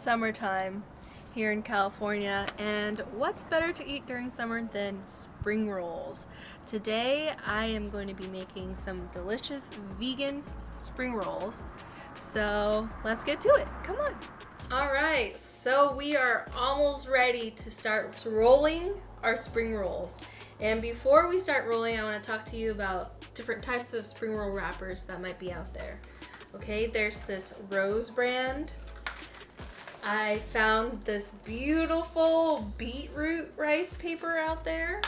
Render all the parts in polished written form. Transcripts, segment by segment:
summertime here in California, and what's better to eat during summer than spring rolls? Today I am going to be making some delicious vegan spring rolls, so let's get to it. Come on. Alright, so we are almost ready to start rolling our spring rolls. And before we start rolling, I want to talk to you about different types of spring roll wrappers that might be out there. Okay, there's this Rose brand. I found this beautiful beetroot rice paper out there.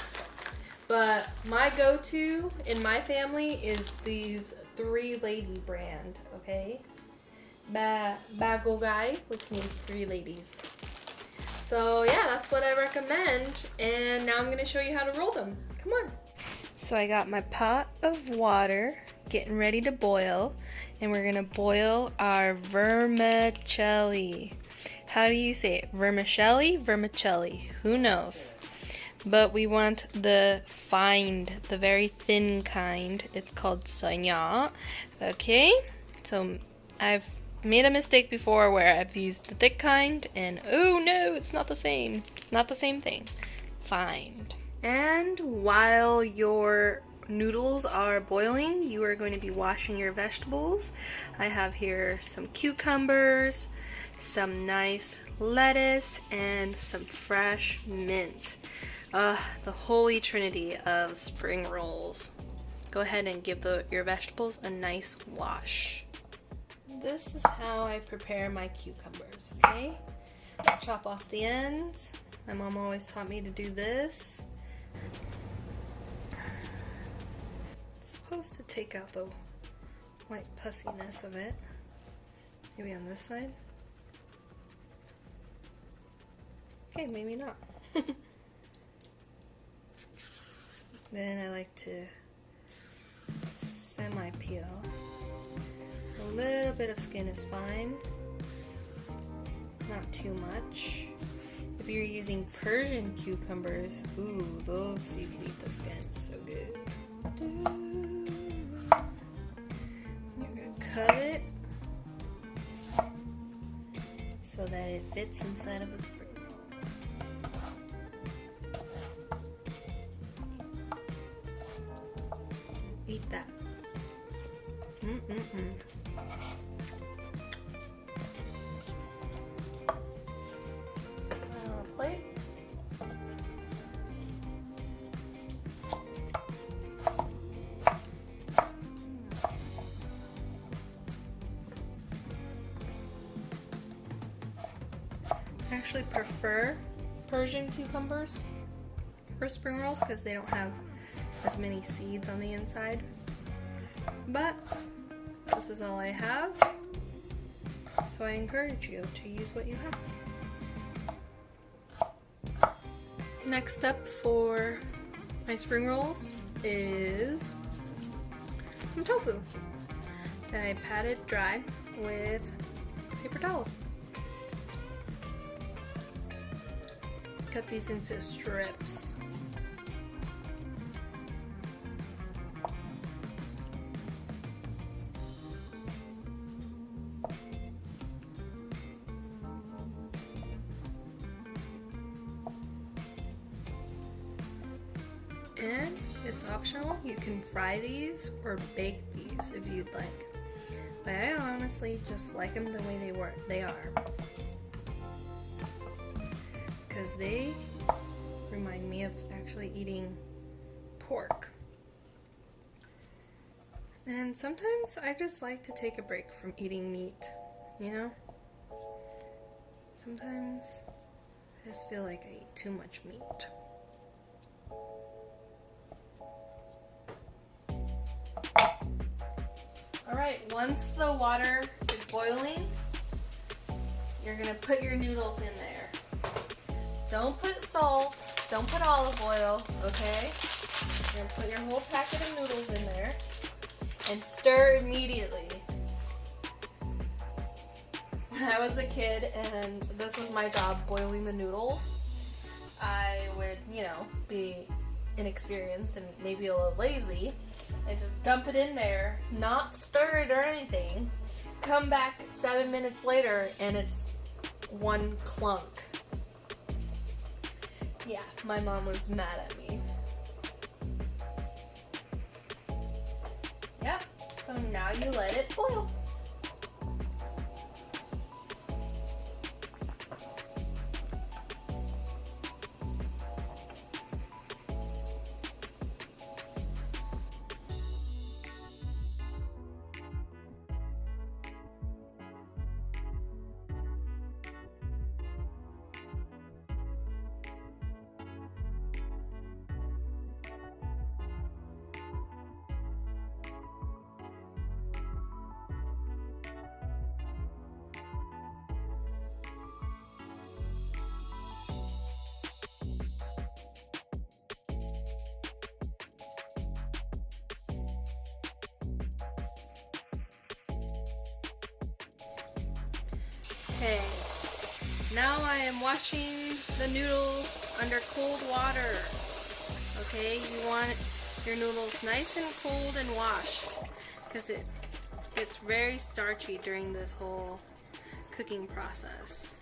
But my go-to in my family is these Three Lady brand, okay? Bagogai, which means three ladies. So yeah, that's what I recommend. And now I'm gonna show you how to roll them. Come on. So I got my pot of water getting ready to boil, and we're gonna boil our vermicelli. How do you say it? Vermicelli? Vermicelli. Who knows? But we want the very thin kind. It's called soigna. Okay? So I've made a mistake before where I've used the thick kind, and oh no, it's not the same. Not the same thing. Find. And while your noodles are boiling, you are going to be washing your vegetables. I have here some cucumbers, some nice lettuce, and some fresh mint. The holy trinity of spring rolls. Go ahead and give your vegetables a nice wash. This is how I prepare my cucumbers, okay? I chop off the ends. My mom always taught me to do this. It's supposed to take out the white pussiness of it. Maybe on this side. Okay, maybe not. Then I like to semi-peel. A little bit of skin is fine, not too much. If you're using Persian cucumbers, ooh, those you can eat the skin, so good. You're gonna cut it so that it fits inside of a spring roll. Eat that. Plate. I actually prefer Persian cucumbers for spring rolls because they don't have as many seeds on the inside. But this is all I have, so I encourage you to use what you have. Next up for my spring rolls is some tofu that I patted dry with paper towels. Cut these into strips. And it's optional. You can fry these or bake these if you'd like. But I honestly just like them the way they are. Because they remind me of actually eating pork. And sometimes I just like to take a break from eating meat, you know? Sometimes I just feel like I eat too much meat. Alright, once the water is boiling, you're going to put your noodles in there. Don't put salt, don't put olive oil, okay? You're going to put your whole packet of noodles in there and stir immediately. When I was a kid and this was my job, boiling the noodles, I would, be inexperienced and maybe a little lazy, and just dump it in there, not stir it or anything. Come back 7 minutes later and it's one clunk. Yeah, my mom was mad at me. Yep, so now you let it boil. Okay, now I am washing the noodles under cold water. Okay, you want your noodles nice and cold and washed because it gets very starchy during this whole cooking process.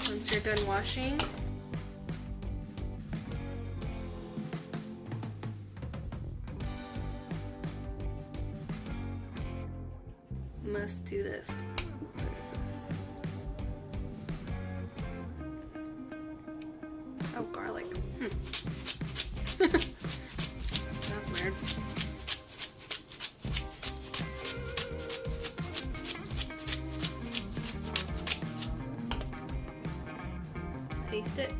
Once you're done washing, must do this. What is this? Oh, garlic. That's weird. Taste it.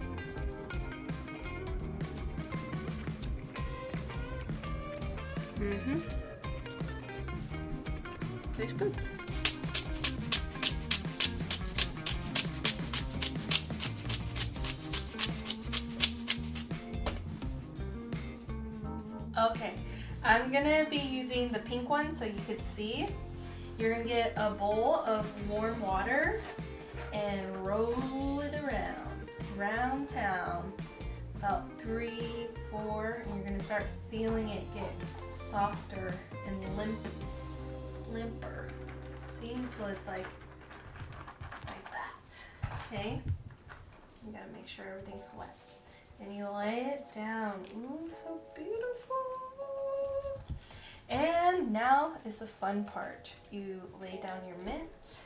Tastes good. Okay, I'm gonna be using the pink one so you could see. You're gonna get a bowl of warm water and roll it around town, about 3, 4, and you're gonna start feeling it get softer and limper. See, until it's like that. Okay, you gotta make sure everything's wet. And you lay it down. Ooh, so beautiful. And now is the fun part. You lay down your mint.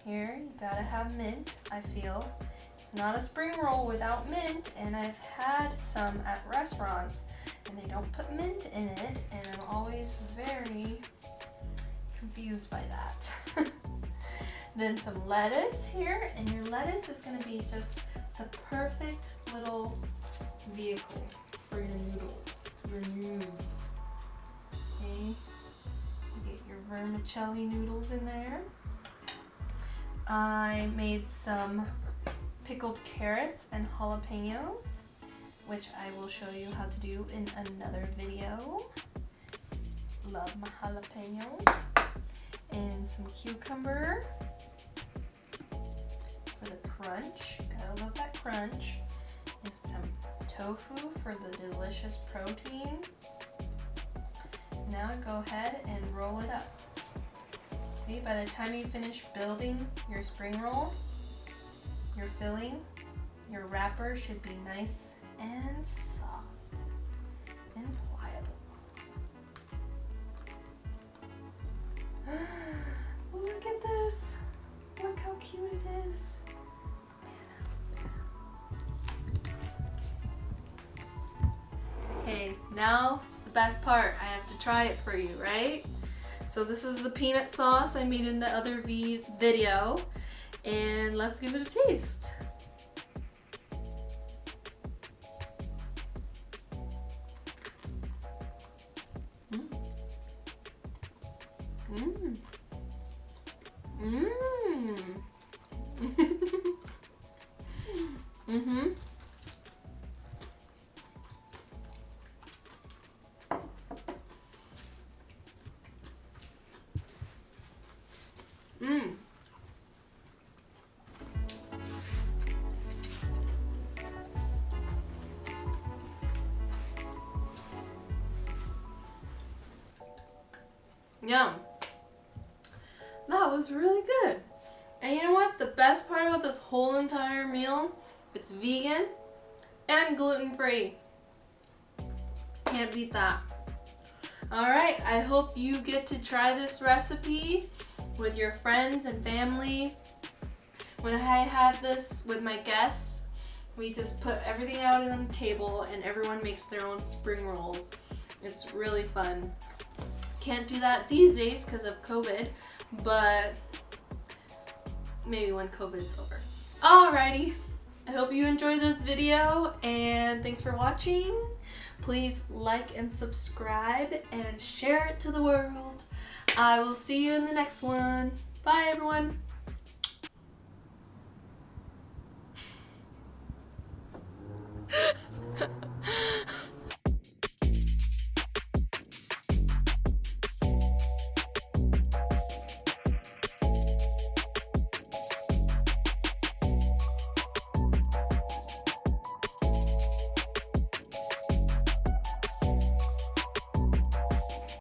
Here, you gotta have mint, I feel. It's not a spring roll without mint, and I've had some at restaurants, and they don't put mint in it, and I'm always very confused by that. Then some lettuce here, and your lettuce is gonna be just the perfect little vehicle for your noodles. Okay, you get your vermicelli noodles in there. I made some pickled carrots and jalapenos, which I will show you how to do in another video. Love my jalapenos. And some cucumber for the crunch. Gotta love that crunch. And some tofu for the delicious protein. Now go ahead and roll it up. See, by the time you finish building your spring roll, your filling, your wrapper should be nice and soft and pliable. Look at this. Look how cute it is. Okay, Now it's the best part. I have to try it for you, right? So this is the peanut sauce I made in the other video, and let's give it a taste. Mmm. Mmm. Mm-hmm. Mmm. Yum. That was really good. And you know what? The best part about this whole entire meal, it's vegan and gluten-free. Can't beat that. Alright, I hope you get to try this recipe with your friends and family. When I have this with my guests, we just put everything out on the table and everyone makes their own spring rolls. It's really fun. Can't do that these days because of COVID, but maybe when COVID's over. Alrighty, I hope you enjoyed this video and thanks for watching. Please like and subscribe and share it to the world. I will see you in the next one. Bye everyone.